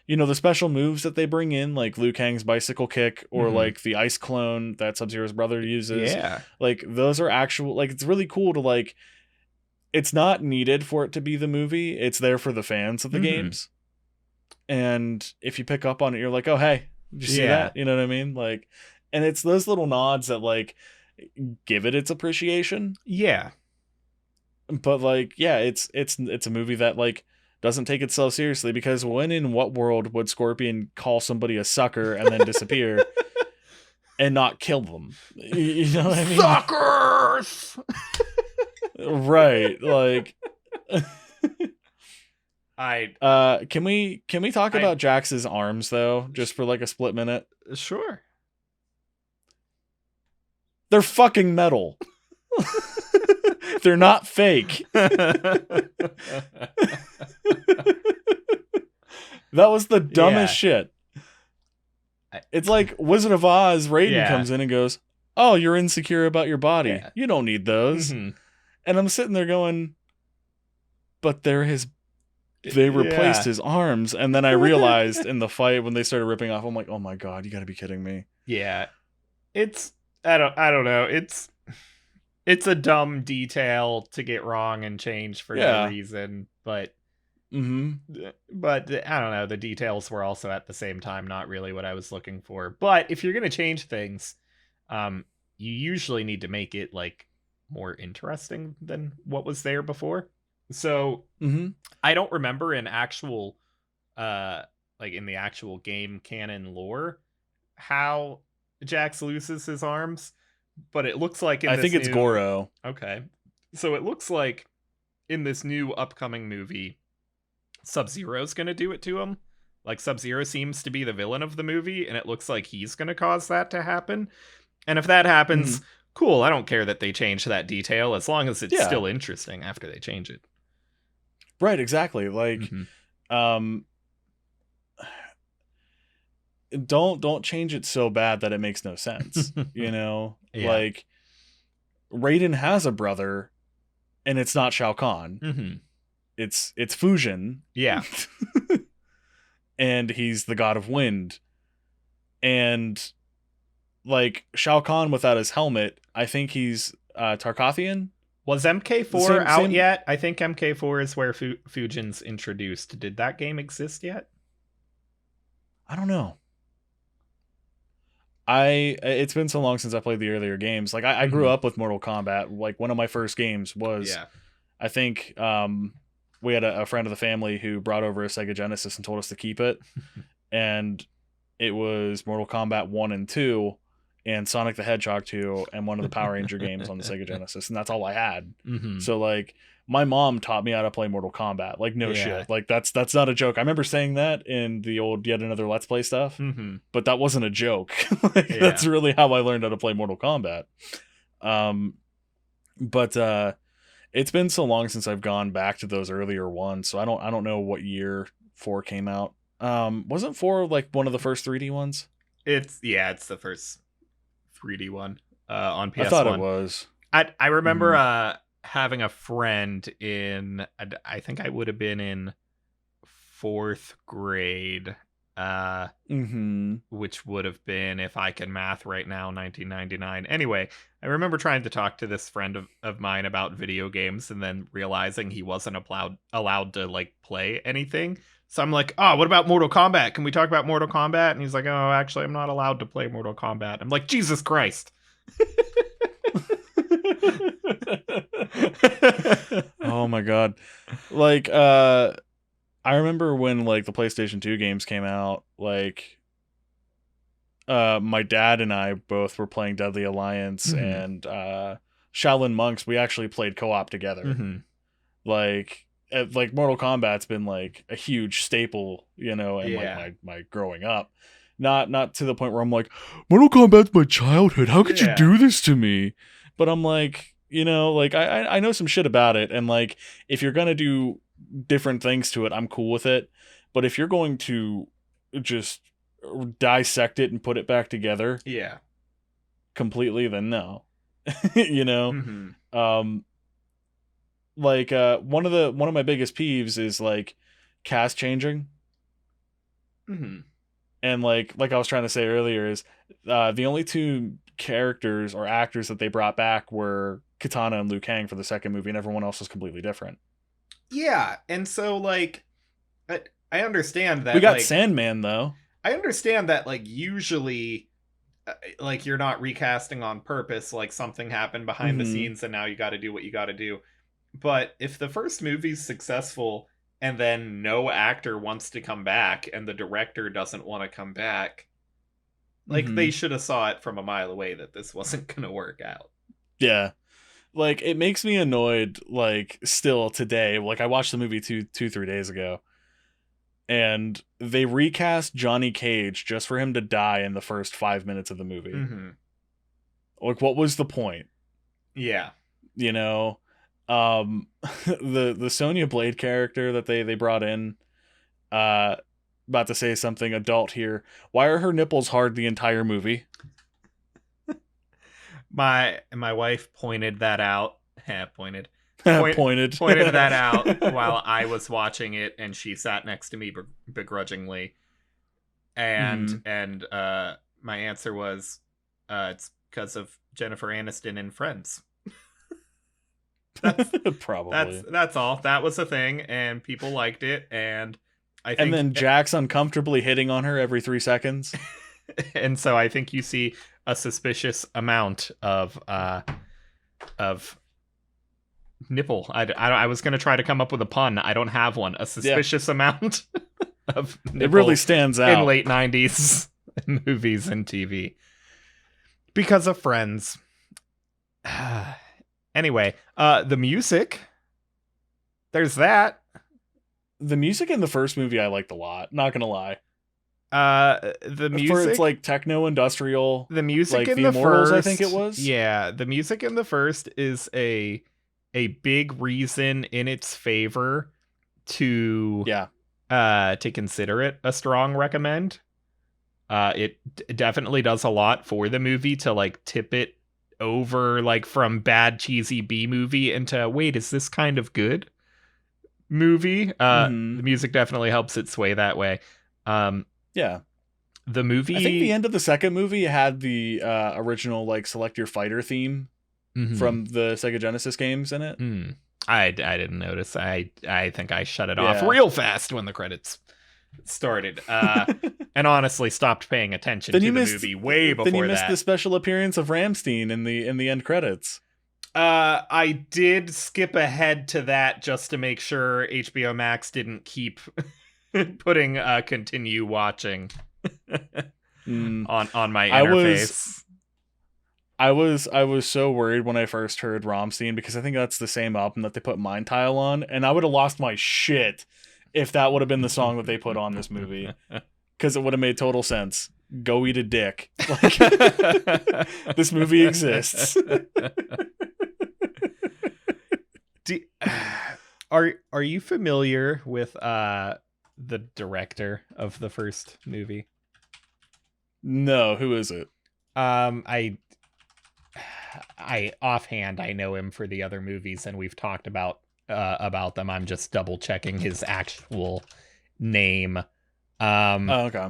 A: You know, the special moves that they bring in, like Liu Kang's bicycle kick or like the ice clone that Sub-Zero's brother uses.
B: Yeah.
A: Like, those are actual, like, it's really cool to like, it's not needed for it to be the movie. It's there for the fans of the games. And if you pick up on it, you're like, oh, hey, did you see that? You know what I mean? Like, and it's those little nods that like give it its appreciation.
B: Yeah.
A: But like, yeah, it's a movie that like doesn't take itself seriously, because when in what world would Scorpion call somebody a sucker and then disappear and not kill them? You know what I mean?
B: Suckers!
A: Right. Like, can we talk about Jax's arms though, just for like a split minute?
B: Sure.
A: They're fucking metal. They're not fake. That was the dumbest shit. It's like Wizard of Oz, Raiden comes in and goes, oh, you're insecure about your body. Yeah. You don't need those. And I'm sitting there going, but they replaced his arms. And then I realized in the fight when they started ripping off, I'm like, oh my God, you gotta be kidding me.
B: Yeah. I don't know. it's a dumb detail to get wrong and change for no
A: Yeah.
B: reason, but
A: Mm-hmm.
B: I don't know, the details were also at the same time not really what I was looking for. But if you're going to change things, um you usually need to make it like more interesting than what was there before. So,
A: Mm-hmm.
B: I don't remember in actual uh like in the actual game canon lore how Jax loses his arms, but it looks like in
A: I think
B: this
A: it's
B: new
A: Goro.
B: okay. So it looks like in this new upcoming movie Sub-Zero's going to do it to him. Like Sub-Zero seems to be the villain of the movie and it looks like he's going to cause that to happen. And if that
A: Mm-hmm.
B: happens, cool, I don't care that they change that detail as long as it's
A: Yeah.
B: still interesting after they change it.
A: Right. Exactly. Like,
B: Mm-hmm.
A: um, don't change it so bad that it makes no sense. You know,
B: Yeah.
A: like Raiden has a brother, and it's not Shao Kahn.
B: Mm-hmm.
A: It's Fusion,
B: Yeah.
A: and he's the god of wind. And like Shao Kahn without his helmet, I think he's Tarkathian.
B: Was MK4
A: Same
B: out
A: same.
B: yet? I think MK4 is where Fujin's introduced. Did that game exist yet?
A: I don't know. It's been so long since I played the earlier games. Like I grew
B: Mm-hmm.
A: up with Mortal Kombat. Like one of my first games was,
B: Yeah.
A: I think, we had a friend of the family who brought over a Sega Genesis and told us to keep it, and it was Mortal Kombat 1 and 2 and Sonic the Hedgehog 2 and one of the Power Ranger games on the Sega Genesis, and that's all I had.
B: Mm-hmm.
A: So like my mom taught me how to play Mortal Kombat. Like no
B: Yeah.
A: shit. Like that's not a joke. I remember saying that in the old Yet Another Let's Play stuff,
B: Mm-hmm.
A: but that wasn't a joke. Like
B: Yeah.
A: that's really how I learned how to play Mortal Kombat. Um but it's been so long since I've gone back to those earlier ones, so I don't know what year 4 came out. Wasn't 4 like one of the first 3D ones?
B: It's the first 3D one on
A: I thought it
B: PS1.
A: was.
B: I remember
A: Mhm.
B: having a friend in I think I would have been in 4th grade,
A: Mhm.
B: which would have been, if I can math right now, 1999. Anyway, I remember trying to talk to this friend of mine about video games and then realizing he wasn't allowed to like play anything. So I'm like, oh, what about Mortal Kombat? Can we talk about Mortal Kombat? And he's like, oh, actually, I'm not allowed to play Mortal Kombat. I'm like, Jesus Christ.
A: Oh my god. Like I remember when like the PlayStation 2 games came out, like my dad and I both were playing Deadly Alliance
B: Hmm.
A: and Shaolin Monks. We actually played co-op together.
B: Hmm.
A: Like like Mortal Kombat's been like a huge staple, you know, in like
B: Yeah.
A: my growing up. Not to the point where I'm like, Mortal Kombat's my childhood. How could you
B: Yeah.
A: do this to me? But I'm like, you know, like I know some shit about it, and like if you're gonna do different things to it, I'm cool with it. But if you're going to just dissect it and put it back together
B: Yeah.
A: completely, then no. You know?
B: Hmm.
A: Um like one of my biggest peeves is like cast changing,
B: Hmm.
A: and like I was trying to say earlier is the only two characters or actors that they brought back were Katana and Liu Kang for the second movie, and everyone else was completely different.
B: Yeah. And so, like, I understand
A: We
B: that,
A: got
B: like,
A: Sandman though.
B: usually, like, you're not recasting on purpose, like, something happened behind the
A: Mm-hmm.
B: scenes and now you got to do what you got to do. But if the first movie's successful and then no actor wants to come back and the director doesn't want to come back, like,
A: Mm-hmm.
B: they should have saw it from a mile away that this wasn't going to work out.
A: Yeah. Like it makes me annoyed like still today. Like I watched the movie 3 days ago, and they recast Johnny Cage just for him to die in the first 5 minutes of the movie.
B: Hmm.
A: Like what was the point?
B: Yeah.
A: You know? The Sonya Blade character that they brought in, uh about to say something adult here. Why are her nipples hard the entire movie?
B: My wife pointed that out. Pointed point
A: Pointed.
B: pointed that out while I was watching it, and she sat next to me begrudgingly.
A: Hmm.
B: And my answer was, it's because of Jennifer Aniston in Friends. that's
A: Probably.
B: that's all. That was a thing, and people liked it, and I
A: And
B: think,
A: then Jack's uncomfortably hitting on her every 3 seconds.
B: and so I think you see a suspicious amount of nipple. I was going to try to come up with a pun. I don't have one. A suspicious amount of nipple
A: It really stands out.
B: in late 90s movies and TV. Because of Friends. Anyway, the music. There's that.
A: The music in the first movie I liked a lot. Not gonna lie.
B: The music
A: For its like techno industrial.
B: The music
A: like
B: in
A: the
B: the
A: Immortals,
B: first,
A: I think it was.
B: Yeah, the music in the first is a big reason in its favor to consider it a strong recommend. It definitely does a lot for the movie to like tip it over like from bad cheesy B movie into wait, is this kind of good movie? The music definitely helps it sway that way.
A: Yeah.
B: The movie,
A: I think the end of the second movie had the original like Select Your Fighter theme from the Sega Genesis games in it.
B: I didn't notice. I think I shut it off real fast when the credits started. And honestly stopped paying attention to the movie way before that.
A: Then you missed the special appearance of Rammstein in the end credits.
B: I did skip ahead to that just to make sure HBO Max didn't keep putting continue watching on my interface.
A: I was so worried when I first heard Rammstein because I think that's the same album that they put Mind Tile on, and I would have lost my shit if that would have been the song that they put on this movie, because it would have made total sense. Go eat a dick. Like, this movie exists.
B: Are you familiar with the director of the first movie?
A: No, who is it?
B: I offhand I know him for the other movies, and we've talked about them. I'm just double checking his actual name.
A: Okay.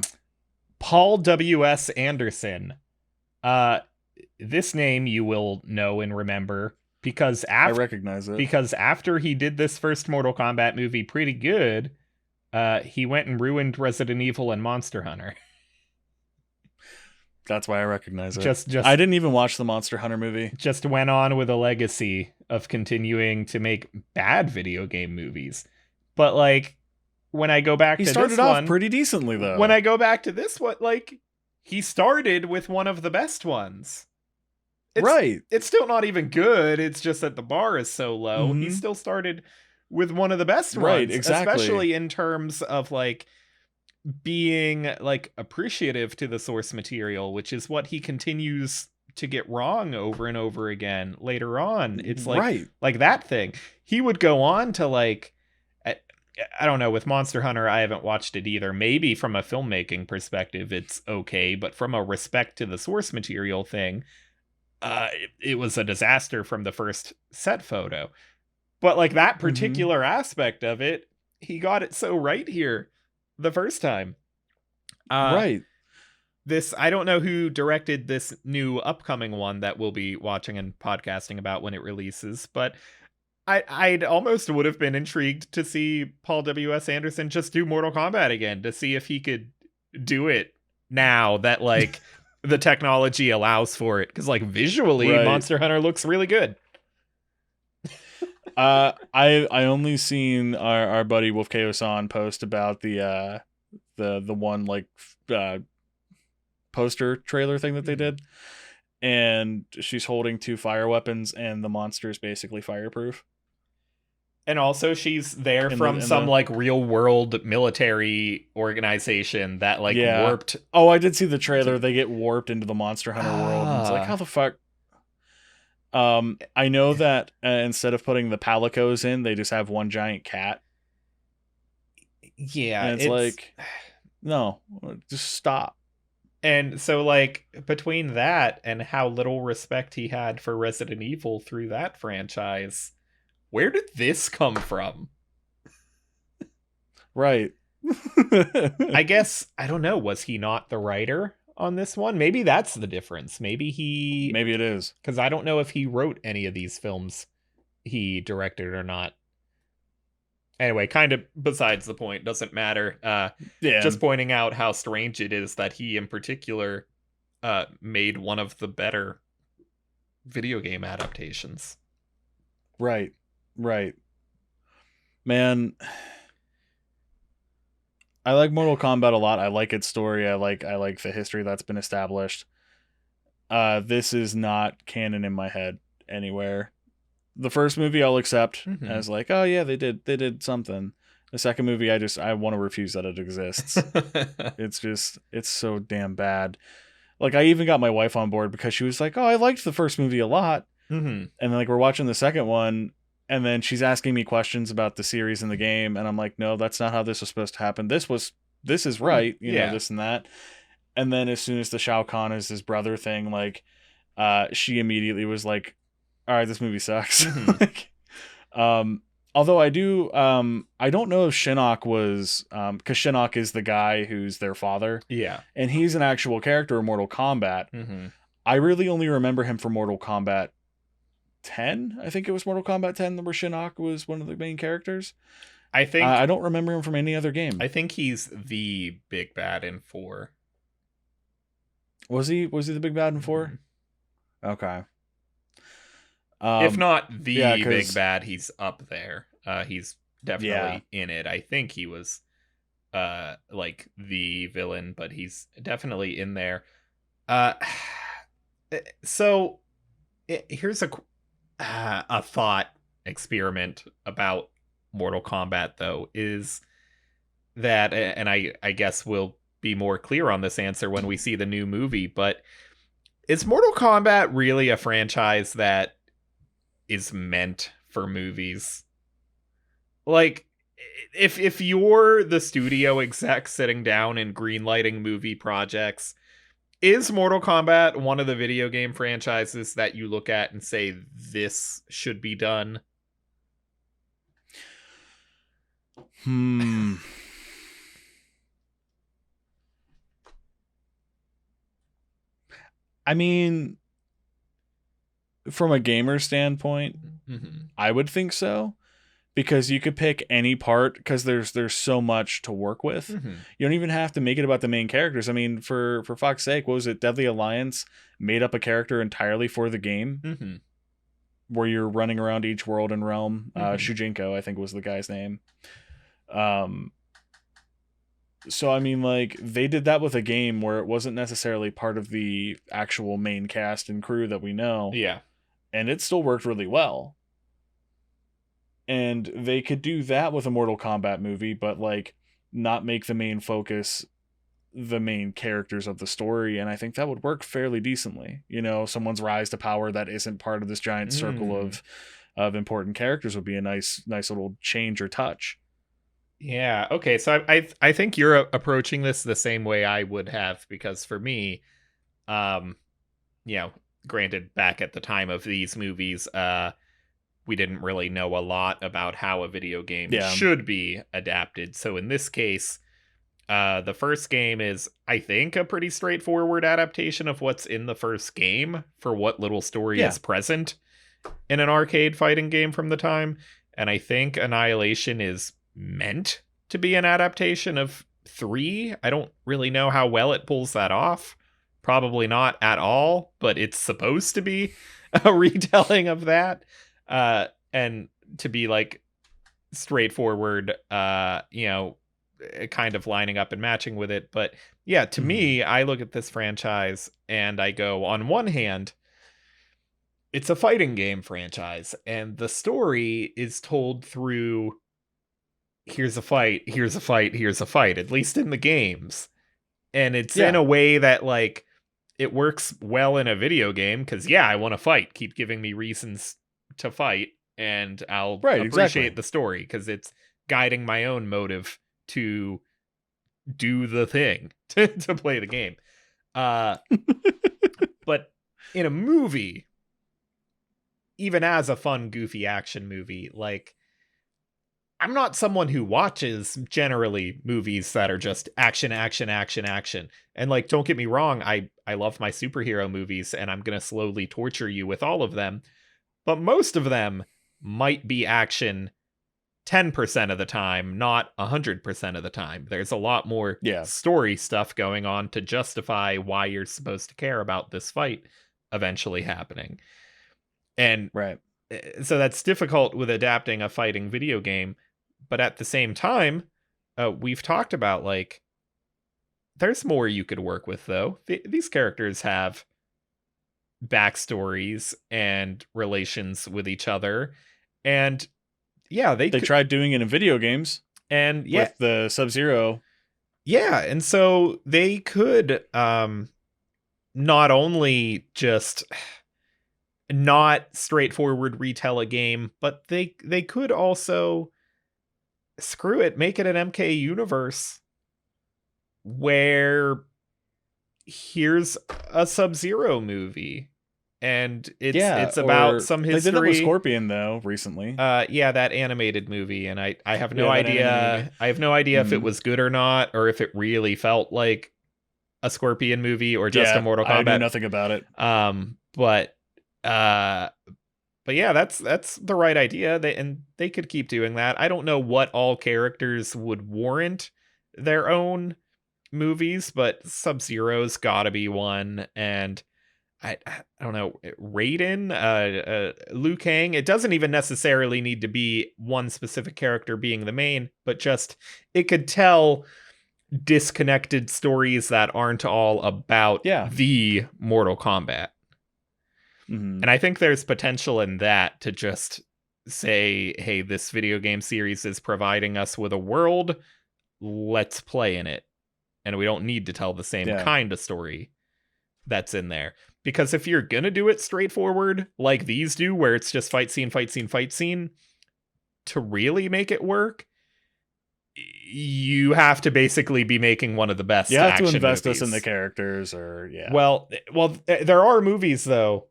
B: Paul W.S. Anderson. This name you will know and remember because
A: I recognize it.
B: Because after he did this first Mortal Kombat movie pretty good, he went and ruined Resident Evil and Monster Hunter.
A: That's why I recognize it.
B: Just
A: I didn't even watch the Monster Hunter movie.
B: Just went on with a legacy of continuing to make bad video game movies. But like when I go back to this one, he started off
A: pretty decently though.
B: When I go back to this one, like he started with one of the best ones. It's still not even good. It's just that the bar is so low. He still started with one of the best ones.
A: Right, exactly.
B: Especially in terms of like being like appreciative to the source material, which is what he continues to get wrong over and over again later on. It's like like that thing. He would go on to like I don't know, with Monster Hunter, I haven't watched it either. Maybe from a filmmaking perspective, it's okay, but from a respect to the source material thing, it was a disaster from the first set photo. But like that particular aspect of it, he got it so right here the first time. This, I don't know who directed this new upcoming one that we'll be watching and podcasting about when it releases, but I'd almost would have been intrigued to see Paul W.S. Anderson just do Mortal Kombat again, to see if he could do it now that like the technology allows for it. Because like visually, Monster Hunter looks really good.
A: I only seen our buddy Wolf Ko-san post about the one like poster trailer thing that they did, and she's holding 2 fire weapons, and the monster's basically fireproof.
B: And also she's there from some like real world military organization that like warped.
A: Oh, I did see the trailer. They get warped into the Monster Hunter world. And it's like, how the fuck? I know that instead of putting the palicos in, they just have one giant cat.
B: Yeah.
A: And it's like, no, just stop.
B: And so like between that and how little respect he had for Resident Evil through that franchise, where did this come from?
A: Right.
B: I guess, I don't know, was he not the writer on this one? Maybe that's the difference. Maybe it is. Because I don't know if he wrote any of these films he directed or not. Anyway, kind of besides the point, doesn't matter.
A: Yeah.
B: Just pointing out how strange it is that he in particular made one of the better video game adaptations.
A: Right. Right. Man, I like Mortal Kombat a lot. I like its story. I like the history that's been established. This is not canon in my head anywhere. The first movie I'll accept as like, oh yeah, they did something. The second movie I want to refuse that it exists. It's so damn bad. Like I even got my wife on board because she was like, "Oh, I liked the first movie a lot."
B: Mm-hmm.
A: And like we're watching the second one and then she's asking me questions about the series and the game and I'm like, "No, that's not how this was supposed to happen. This is right,
B: Yeah.
A: this and that." And then as soon as the Shao Kahn is his brother thing, like she immediately was like, "All right, this movie sucks." Like, although I don't know if Shinnok was because Shinnok is the guy who's their father.
B: Yeah.
A: And he's an actual character in Mortal Kombat. I really only remember him from Mortal Kombat 10. I think it was Mortal Kombat 10 where Shinnok was one of the main characters.
B: I think
A: I don't remember him from any other game.
B: I think he's the big bad in 4.
A: Was he the big bad in 4? Okay.
B: If not the big bad, he's up there. He's definitely in it. I think he was like the villain, but he's definitely in there. So here's a thought experiment about Mortal Kombat, though, is that, and I guess we'll be more clear on this answer when we see the new movie, but is Mortal Kombat really a franchise that is meant for movies? Like, if you're the studio exec sitting down and greenlighting movie projects, is Mortal Kombat one of the video game franchises that you look at and say, this should be done?
A: I mean, from a gamer standpoint, I would think so. Because you could pick any part because there's so much to work with. You don't even have to make it about the main characters. I mean, for fuck's sake, what was it? Deadly Alliance made up a character entirely for the game where you're running around each world and realm. Shujinko, I think, was the guy's name. So, I mean, like, they did that with a game where it wasn't necessarily part of the actual main cast and crew that we know.
B: Yeah.
A: And it still worked really well. And they could do that with a Mortal Kombat movie, but like not make the main focus the main characters of the story. And I think that would work fairly decently. Someone's rise to power that isn't part of this giant circle of important characters would be a nice little change or touch.
B: Yeah. Okay. So I think you're approaching this the same way I would have, because for me, granted, back at the time of these movies, we didn't really know a lot about how a video game should be adapted. So in this case, the first game is, I think, a pretty straightforward adaptation of what's in the first game for what little story is present in an arcade fighting game from the time. And I think Annihilation is meant to be an adaptation of 3. I don't really know how well it pulls that off. Probably not at all, but it's supposed to be a retelling of that. And to be like straightforward, kind of lining up and matching with it. But yeah, to me, I look at this franchise and I go, on one hand, it's a fighting game franchise, and the story is told through here's a fight, here's a fight, here's a fight, at least in the games. And it's in a way that, like, it works well in a video game because, I want to fight. Keep giving me reasons to fight, and I'll appreciate the story because it's guiding my own motive to do the thing, to play the game. But in a movie, even as a fun, goofy action movie, like, I'm not someone who watches generally movies that are just action, action, action, action. And like, don't get me wrong, I love my superhero movies and I'm going to slowly torture you with all of them. But most of them might be action 10% of the time, not 100% of the time. There's a lot more
A: Yeah.
B: story stuff going on to justify why you're supposed to care about this fight eventually happening. And
A: Right.
B: so that's difficult with adapting a fighting video game. But at the same time, we've talked about, like, there's more you could work with, though. These characters have backstories and relations with each other. And yeah,
A: They tried doing it in video games
B: and yeah,
A: with the Sub-Zero.
B: yeah, and so they could not only just not straightforward retell a game, but they could also screw it, make it an MK universe where here's a Sub-Zero movie, and it's about some history.
A: They did that with Scorpion though recently.
B: Yeah, that animated movie, and I have no
A: Yeah,
B: idea. I have no idea if it was good or not, or if it really felt like a Scorpion movie or just a Mortal Kombat.
A: I knew nothing about it.
B: But yeah, that's the right idea. They could keep doing that. I don't know what all characters would warrant their own movies, but Sub-Zero's got to be one, and I don't know, Raiden, Liu Kang. It doesn't even necessarily need to be one specific character being the main, but just it could tell disconnected stories that aren't all about the Mortal Kombat.
A: Mm-hmm.
B: And I think there's potential in that to just say, hey, this video game series is providing us with a world, let's play in it. And we don't need to tell the same kind of story that's in there. Because if you're going to do it straightforward, like these do, where it's just fight scene, fight scene, fight scene, to really make it work, you have to basically be making one of the best action movies. You have to invest us
A: in the characters, or
B: Well, there are movies, though,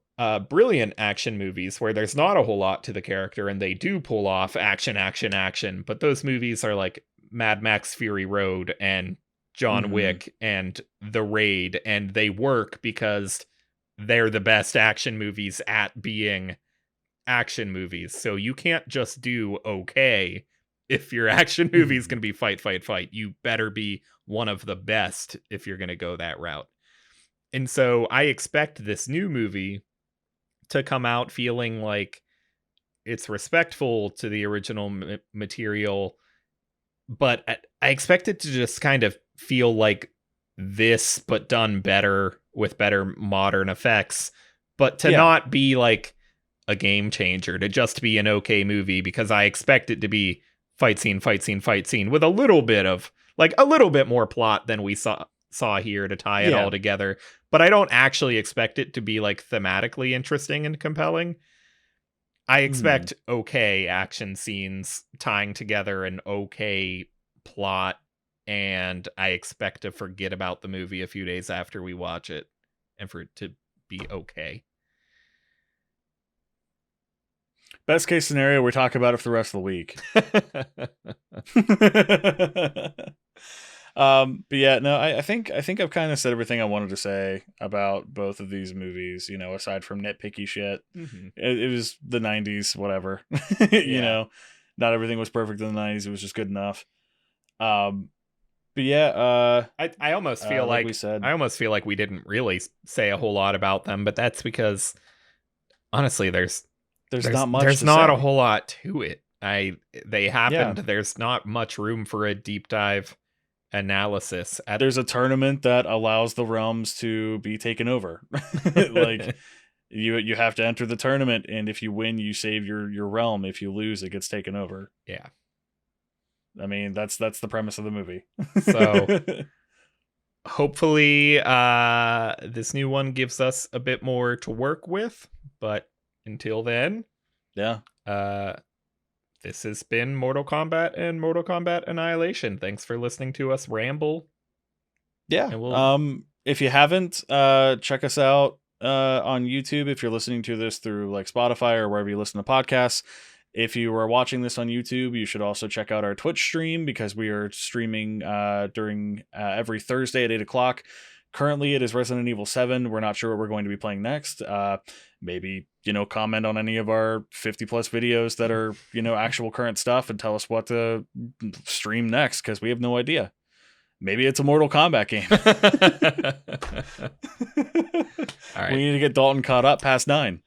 B: brilliant action movies, where there's not a whole lot to the character, and they do pull off action. But those movies are like Mad Max Fury Road and John Wick and The Raid, and they work because they're the best action movies at being action movies. So you can't just do okay if your action movie is going to be fight. You better be one of the best if you're going to go that route. And so I expect this new movie to come out feeling like it's respectful to the original material, but I expect it to just kind of feel like this, but done better with better modern effects, but to not be like a game changer, to just be an okay movie, because I expect it to be fight scene with a little bit more plot than we saw here to tie it all together. But I don't actually expect it to be like thematically interesting and compelling. I expect okay action scenes tying together an okay plot, and I expect to forget about the movie a few days after we watch it, and for it to be okay.
A: Best case scenario, we talk about it for the rest of the week. But yeah, no, I think I've kind of said everything I wanted to say about both of these movies, aside from nitpicky shit. It was the 90s, whatever. Not everything was perfect in the 90s. It was just good enough. But yeah,
B: I almost feel like we said, I almost feel like we didn't really say a whole lot about them, but that's because honestly, there's not much. There's not a whole lot to it. They happened. Yeah. There's not much room for a deep dive analysis.
A: There's a tournament that allows the realms to be taken over. Like you have to enter the tournament, and if you win, you save your realm. If you lose, it gets taken over.
B: Yeah.
A: I mean, that's the premise of the movie.
B: So hopefully this new one gives us a bit more to work with, but until then, this has been Mortal Kombat and Mortal Kombat Annihilation. Thanks for listening to us ramble.
A: Yeah. If you haven't, check us out on YouTube if you're listening to this through like Spotify or wherever you listen to podcasts. If you are watching this on YouTube, you should also check out our Twitch stream, because we are streaming during every Thursday at 8 o'clock Currently, it is Resident Evil 7. We're not sure what we're going to be playing next. Maybe, comment on any of our 50 plus videos that are, actual current stuff and tell us what to stream next, because we have no idea. Maybe it's a Mortal Kombat game.
B: All right.
A: We need to get Dalton caught up past 9.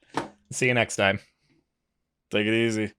B: See you next time.
A: Take it easy.